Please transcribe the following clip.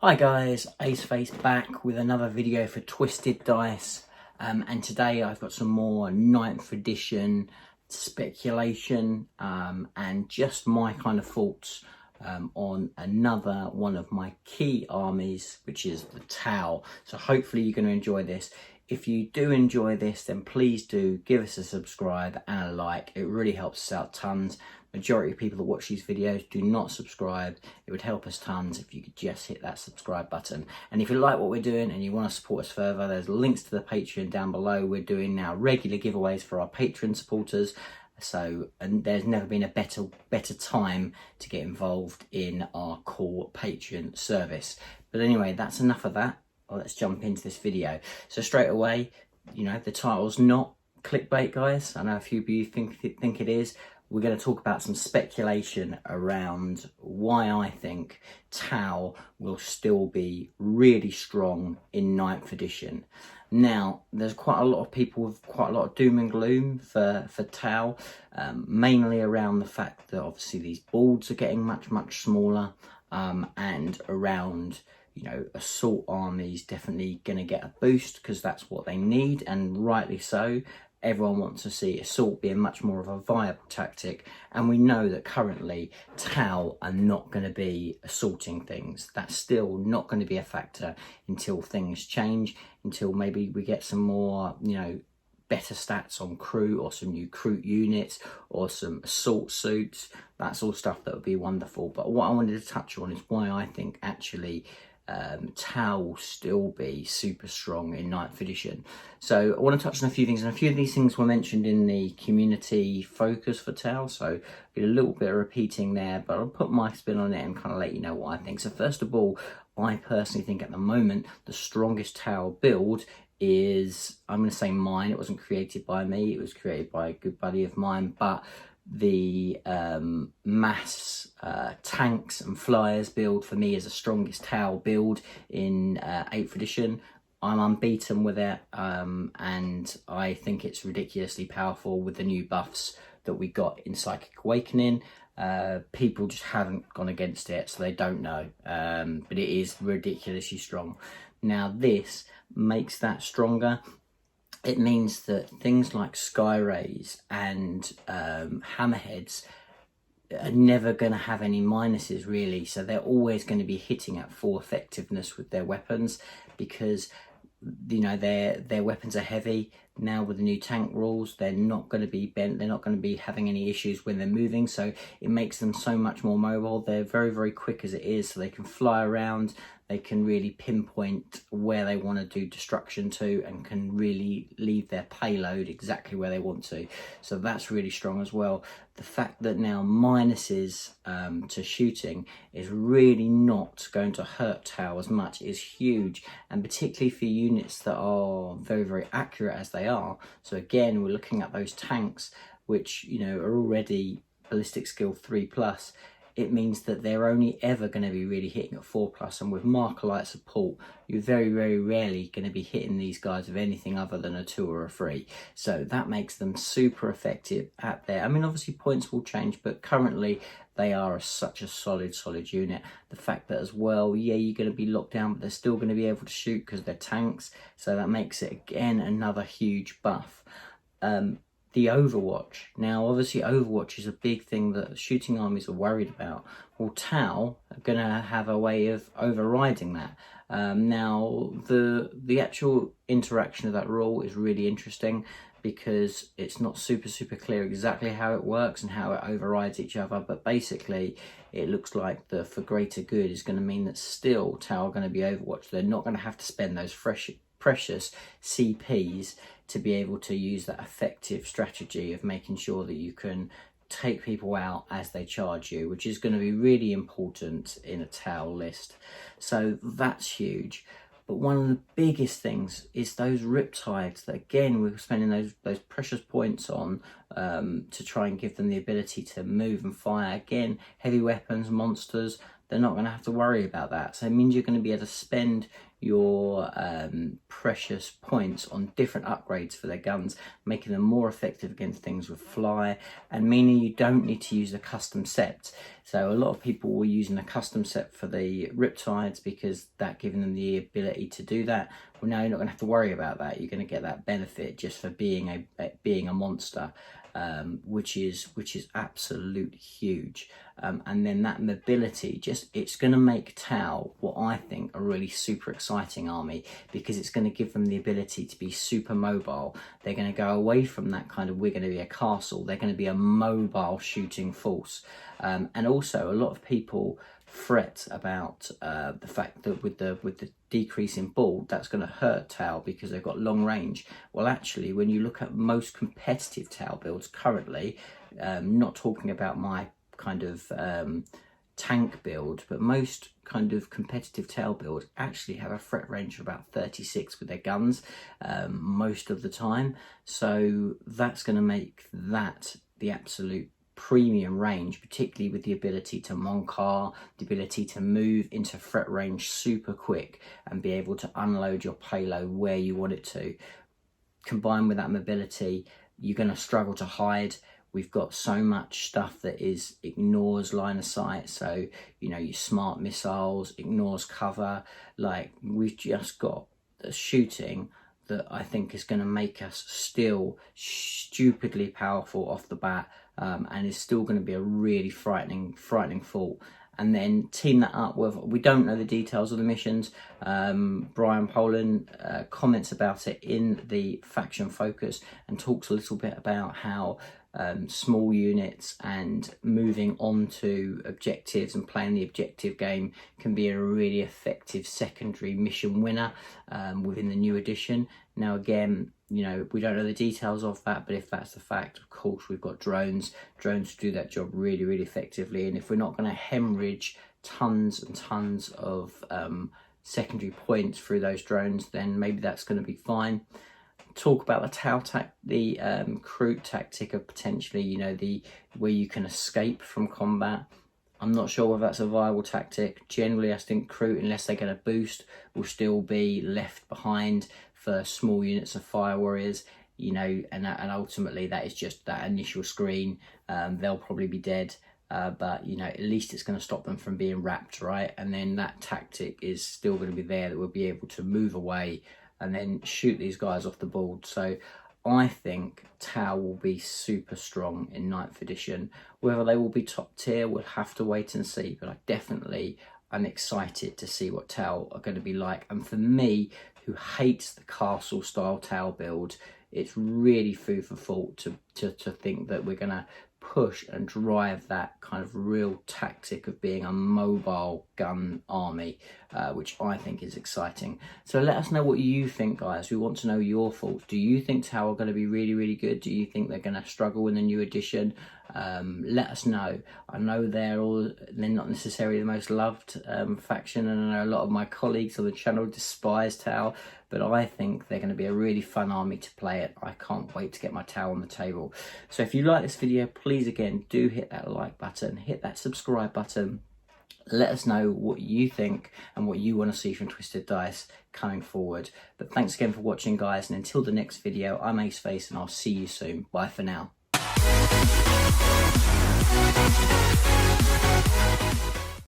Hi guys, Aceface back with another video for Twisted Dice, and today I've got some more 9th edition speculation and just my kind of thoughts on another one of my key armies, which is the Tau. So hopefully you're going to enjoy this. If you do enjoy this, then please do give us a subscribe and a like. It really helps us out tons. Majority of people that watch these videos do not subscribe. It would help us tons if you could just hit that subscribe button. And if you like what we're doing and you want to support us further, there's links to the Patreon down below. We're doing now regular giveaways for our Patreon supporters. And there's never been a better time to get involved in our core Patreon service. But anyway, that's enough of that. Well, let's jump into this video. So straight away, you know, the title's not clickbait, guys. I know a few of you think it is. We're going to talk about some speculation around why I think Tau will still be really strong in 9th edition. Now, there's quite a lot of people with quite a lot of doom and gloom for Tau, mainly around the fact that obviously these boards are getting much smaller, and around, you know, assault armies definitely going to get a boost because that's what they need, and rightly so. Everyone wants to see assault being much more of a viable tactic, and we know that currently Tau are not going to be assaulting things. That's still not going to be a factor until things change, until maybe we get some more, you know, better stats on crew, or some new crew units, or some assault suits. That's all stuff that would be wonderful. But what I wanted to touch on is why I think actually Tau will still be super strong in 9th edition. So I want to touch on a few things, and a few of these things were mentioned in the community focus for Tau, so a little bit of repeating there, but I'll put my spin on it and kind of let you know what I think. So first of all, I personally think at the moment the strongest Tau build is, I'm going to say mine. It wasn't created by me, it was created by a good buddy of mine, but the mass tanks and flyers build for me is the strongest Tau build in 8th edition. I'm unbeaten with it, and I think it's ridiculously powerful with the new buffs that we got in Psychic Awakening. People just haven't gone against it, so they don't know, but it is ridiculously strong. Now this makes that stronger. It means that things like Sky Rays and Hammerheads are never going to have any minuses, really. So they're always going to be hitting at full effectiveness with their weapons, because, you know, their weapons are heavy. Now with the new tank rules, they're not going to be bent, they're not going to be having any issues when they're moving, so it makes them so much more mobile. They're very quick as it is, so they can fly around, they can really pinpoint where they want to do destruction to, and can really leave their payload exactly where they want to. So that's really strong as well. The fact that now minuses to shooting is really not going to hurt Tau as much is huge, and particularly for units that are very accurate as they are. So again, we're looking at those tanks, which, you know, are already ballistic skill 3+. It means that they're only ever going to be really hitting at 4+, and with Marker Light support, you're very rarely going to be hitting these guys with anything other than a 2 or a 3. So that makes them super effective at their, I mean, obviously points will change, but currently they are such a solid unit. The fact that as well, yeah, you're going to be locked down, but they're still going to be able to shoot because they're tanks, so that makes it again another huge buff. The Overwatch. Now, obviously, Overwatch is a big thing that shooting armies are worried about. Well, Tau are going to have a way of overriding that. Now, the actual interaction of that rule is really interesting, because it's not super clear exactly how it works and how it overrides each other. But basically, it looks like the for greater good is going to mean that still Tau are going to be Overwatch. They're not going to have to spend those precious CPs to be able to use that effective strategy of making sure that you can take people out as they charge you, which is going to be really important in a Tau list. So that's huge. But one of the biggest things is those Riptides that, again, we're spending those precious points on to try and give them the ability to move and fire. Again, heavy weapons, monsters, they're not going to have to worry about that. So it means you're going to be able to spend your precious points on different upgrades for their guns, making them more effective against things with fly, and meaning you don't need to use a custom set. So a lot of people were using a custom set for the Riptides because that giving them the ability to do that. Well, now you're not going to have to worry about that. You're going to get that benefit just for being a monster. Which is absolute huge, and then that mobility, it's going to make Tau what I think a really super exciting army, because it's going to give them the ability to be super mobile. They're going to go away from that kind of, we're going to be a castle, they're going to be a mobile shooting force. And also a lot of people fret about the fact that with the decrease in ball, that's going to hurt Tau because they've got long range. Well, actually, when you look at most competitive Tau builds currently, not talking about my kind of tank build, but most kind of competitive Tau builds actually have a threat range of about 36 with their guns most of the time. So that's going to make that the absolute premium range, particularly with the ability to moncar, the ability to move into threat range super quick and be able to unload your payload where you want it to. Combined with that mobility, you're going to struggle to hide. We've got so much stuff that ignores line of sight, so you know, your smart missiles, ignores cover. Like, we've just got the shooting that I think is going to make us still stupidly powerful off the bat, and is still going to be a really frightening fault. And then team that up with, we don't know the details of the missions. Brian Poland comments about it in the faction focus and talks a little bit about how small units and moving on to objectives and playing the objective game can be a really effective secondary mission winner within the new edition. Now again, you know, we don't know the details of that, but if that's the fact, of course, we've got drones do that job really, really effectively. And if we're not going to hemorrhage tons and tons of secondary points through those drones, then maybe that's going to be fine. Talk about the Kroot tactic of potentially, you know, where you can escape from combat. I'm not sure whether that's a viable tactic. Generally, I think Kroot, unless they get a boost, will still be left behind for small units of fire warriors, you know, and ultimately that is just that initial screen. They'll probably be dead, but you know, at least it's going to stop them from being wrapped, right? And then that tactic is still going to be there, that we'll be able to move away and then shoot these guys off the board. So I think Tau will be super strong in 9th edition. Whether they will be top tier, we'll have to wait and see, but I'm excited to see what Tau are going to be like. And for me, who hates the castle style Tau build, it's really food for thought to think that we're going to push and drive that kind of real tactic of being a mobile gun army, which I think is exciting. So let us know what you think, guys. We want to know your thoughts. Do you think Tau are going to be really, really good? Do you think they're going to struggle in the new edition? Let us know. I know they're not necessarily the most loved faction, and I know a lot of my colleagues on the channel despise Tau, but I think they're going to be a really fun army to play it. I can't wait to get my Tau on the table. So if you like this video, please again do hit that like button, hit that subscribe button. Let us know what you think and what you want to see from Twisted Dice coming forward. But thanks again for watching, guys, and until the next video, I'm Aceface and I'll see you soon. Bye for now.